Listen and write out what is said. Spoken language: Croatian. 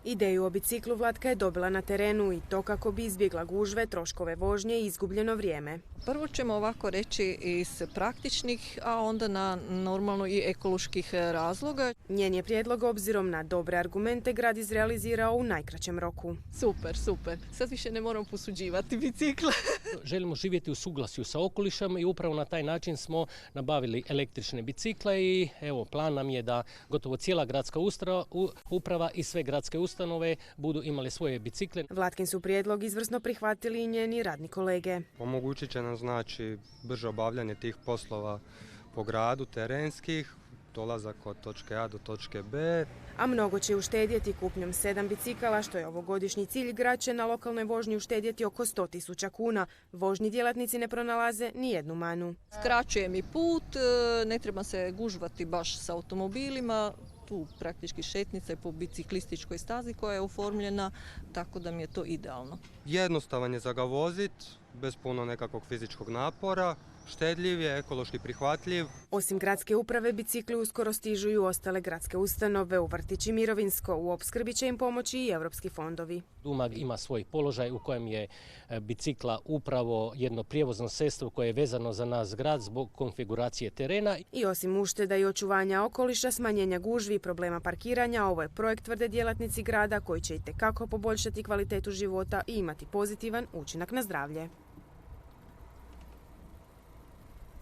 Ideju o biciklu Vlatka je dobila na terenu i to kako bi izbjegla gužve, troškove vožnje i izgubljeno vrijeme. Prvo ćemo ovako reći iz praktičnih, a onda na normalno i ekoloških razloga. Njen je prijedlog obzirom na dobre argumente grad izrealizirao u najkraćem roku. Super. Sad više ne moramo posuđivati bicikle. Želimo živjeti u suglasju sa okolišem i upravo na taj način smo nabavili električne bicikle i evo plan nam je da gotovo cijela gradska uprava i sve gradske ustanove budu imali svoje bicikle. Vlatkin su prijedlog izvrsno prihvatili i njeni radni kolege. Omogućit će nam znači brže obavljanje tih poslova po gradu terenskih, dolazak od točke A do točke B. A mnogo će uštedjeti kupnjom 7 bicikala, što je ovogodišnji cilj. Grad će na lokalnoj vožnji uštedjeti oko 100.000 kuna. Vožnji djelatnici ne pronalaze ni jednu manu. Skraćuje mi put, ne treba se gužvati baš s automobilima. Tu praktički šetnica je po biciklističkoj stazi koja je oformljena, tako da mi je to idealno. Jednostavan je za ga voziti, bez puno nekakvog fizičkog napora, štedljiv je, ekološki prihvatljiv. Osim gradske uprave, bicikli uskoro stižu i u ostale gradske ustanove, u vrtić i mirovinsko. U opskrbi će im pomoći i europski fondovi. Umag ima svoj položaj u kojem je bicikla upravo jedno prijevozno sredstvo koje je vezano za nas grad zbog konfiguracije terena. I osim ušteda i očuvanja okoliša, smanjenja gužvi i problema parkiranja, ovo je projekt, tvrde djelatnici grada, koji će itekako poboljšati kvalitetu života i imati pozitivan učinak na zdravlje.